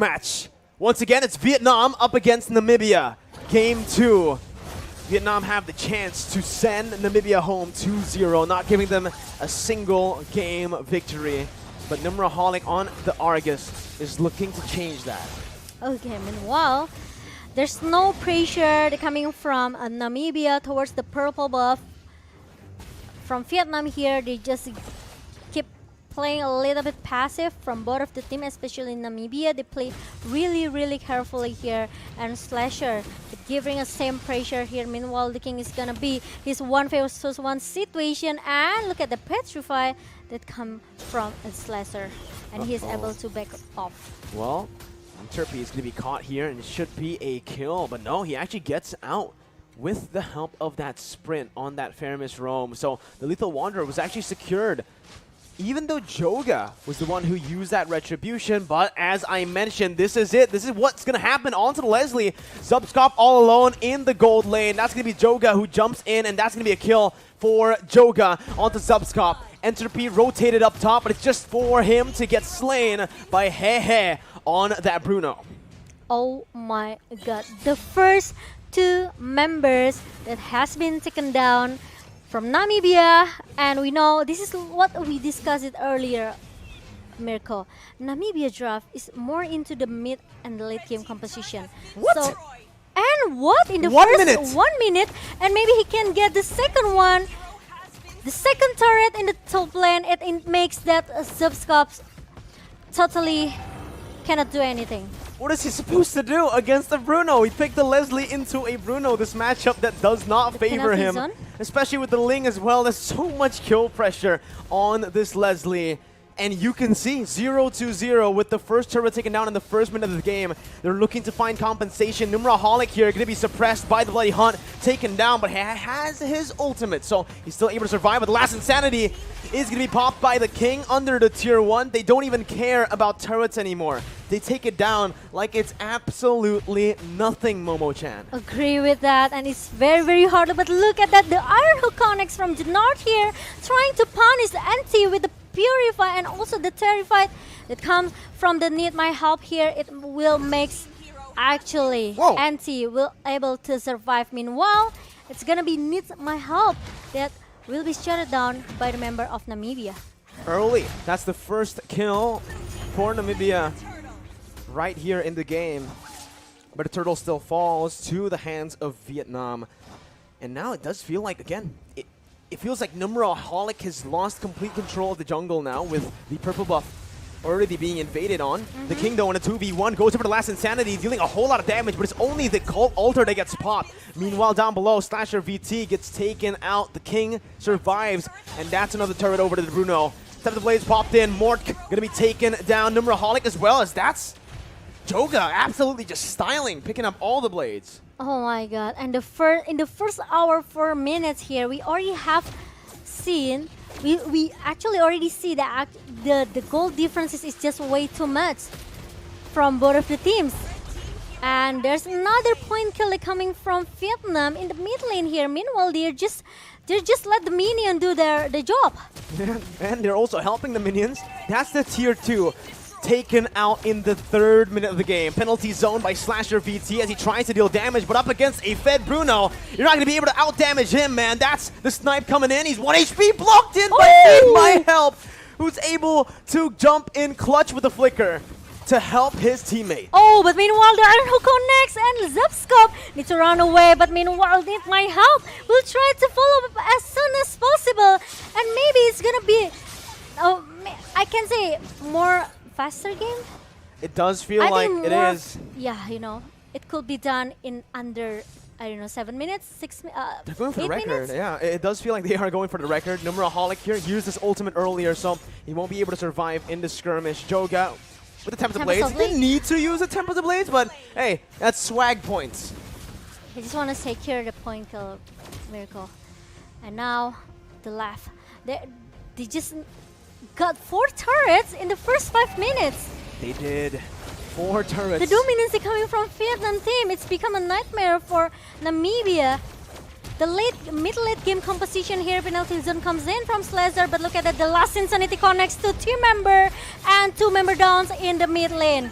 match. Once again, it's Vietnam up against Namibia. Game 2. Vietnam have the chance to send Namibia home 2-0, not giving them a single game victory. But Nimraholic on the Argus is looking to change that. Okay, meanwhile, there's no pressure coming from Namibia towards the purple buff. From Vietnam here, they just keep playing a little bit passive from both of the team, especially in Namibia. They play really carefully here, and Slasher giving us same pressure here. Meanwhile, the King is gonna be his 1 versus 1 situation, and look at the Petrify that come from Slasher, and he's able to back off. Well, Turpy is going to be caught here, and it should be a kill, but no, he actually gets out with the help of that sprint on that Faramis roam. So the Lethal Wanderer was actually secured, even though Joga was the one who used that retribution. But as I mentioned, this is it. This is what's going to happen onto the Leslie. Zubskop all alone in the gold lane. That's going to be Joga who jumps in, and that's going to be a kill for Joga onto Zubskop. Entropy rotated up top, but it's just for him to get slain by Hehe on that Bruno. Oh my god. The first 2 members that has been taken down from Namibia, and we know this is what we discussed it earlier, Mirko. Namibia draft is more into the mid and the late game composition. What? So, and what? In the 1 first minute. 1 minute, and maybe he can get the second one. The second turret in the top lane, it makes that Zubscops totally cannot do anything. What is he supposed to do against a Bruno? He picked the Leslie into a Bruno, this matchup that does not favor him. Zone? Especially with the Ling as well. There's so much kill pressure on this Leslie. And you can see 0-0 with the first turret taken down in the first minute of the game. They're looking to find compensation. Nimraholic here going to be suppressed by the Bloody Hunt, taken down, but he has his ultimate, so he's still able to survive. But the last Insanity is going to be popped by the King under the tier 1. They don't even care about turrets anymore. They take it down like it's absolutely nothing, Momo-chan. Agree with that, and it's very hard. But look at that, the Iron Hook connects from the north here, trying to punish the anti with the Purify, and also the Terrified that comes from the Need My Help here. It will make actually anti will able to survive. Meanwhile, it's gonna be Need My Help that will be shut down by the member of Namibia. Early, that's the first kill for Namibia right here in the game. But the turtle still falls to the hands of Vietnam. And now it does feel like, again, it feels like Nimraholic has lost complete control of the jungle now with the purple buff already being invaded on. The King, though, in a 2v1, goes over the last Insanity, dealing a whole lot of damage, but it's only the Cult Altar that gets popped. Meanwhile, down below, Slasher VT gets taken out. The King survives, and that's another turret over to the Bruno. Step the Blades popped in. Mort gonna be taken down. Nimraholic as well, as that's Joga absolutely just styling, picking up all the blades. Oh my god, and in the first hour, 4 minutes here, we already have seen, we actually already see that the goal differences is just way too much from both of the teams. And there's another point kill coming from Vietnam in the mid lane here. Meanwhile, they just let the minion do the job. And they're also helping the minions. That's the tier 2. Taken out in the 3rd minute of the game. Penalty zone by Slasher VT as he tries to deal damage, but up against a fed Bruno, you're not going to be able to out-damage him, man. That's the snipe coming in. He's 1 HP, blocked in by Need My Help, who's able to jump in clutch with a flicker to help his teammate. Oh, but meanwhile, the Iron Hook connects, and Zubskop needs to run away, but meanwhile, Need My Help will try to follow up as soon as possible, and maybe it's going to be, I can say, more faster game. It does feel like it is. Yeah, you know, it could be done in under, I don't know, 7 minutes, 6 They're going for the 8 record. minutes? Yeah, it does feel like they are going for the record. Nimraholic here used his ultimate earlier, so he won't be able to survive in the skirmish. Joga with the Tempest of Blades. Didn't need to use the Tempest of Blades, but hey, that's swag points. I just want to secure the point kill, Miracle. And now the left. They just got 4 turrets in the first 5 minutes. They did. 4 turrets. The dominance coming from Vietnam team. It's become a nightmare for Namibia. The mid-late game composition here, penalty zone comes in from Slasher, but look at that, the last Insanity connects to 2 member and 2 member downs in the mid lane.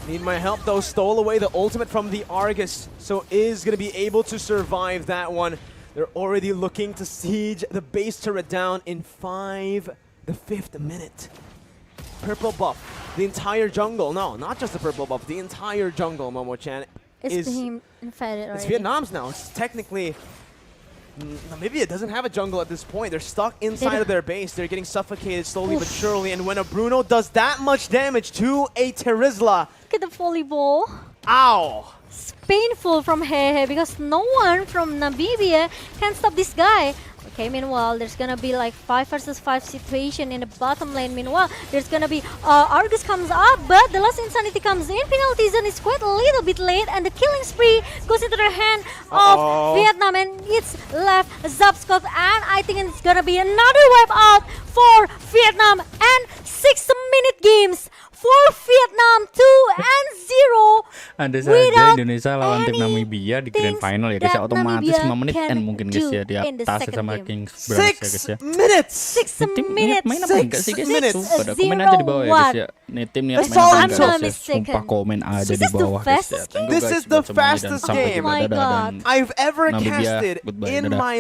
Need my help though, stole away the ultimate from the Argus, so is going to be able to survive that one. They're already looking to siege the base turret down in the 5th minute. Purple buff, the entire jungle, no, not just the purple buff, the entire jungle, Momo-chan, It's being infected already. it's Vietnam's now. It's technically, Namibia doesn't have a jungle at this point. They're stuck inside of their base. They're getting suffocated slowly but surely, and when a Bruno does that much damage to a Terizla, Look at the volleyball. ow! It's painful from Hehe because no one from Namibia can stop this guy. Okay, meanwhile, there's gonna be like 5 versus 5 situation in the bottom lane. Meanwhile, there's gonna be Argus comes up, but the last Insanity comes in. Penalty zone is quite a little bit late, and the killing spree goes into the hand of Vietnam, and it's left Zapskov, and I think it's gonna be another wipe out for Vietnam, and 6-minute games for Vietnam 2-0. Ada saja Indonesia lawan tim Namibia di grand final ya guys ya, otomatis 5 menit and mungkin guys ya di atas sama Kings Burns ya guys ya. 6 minutes! 6 Tim niat minutes! main apa enggak sih guys? minutes. Pada komen aja di bawah ya guys ya. Nih tim niat main apa enggak guys ya? Sumpah komen aja di bawah guys ya. Thank you This guys is the buat semuanya dan fastest sampai game jumpa. Dadah dan I've ever Namibia, casted goodbye, in dadah. my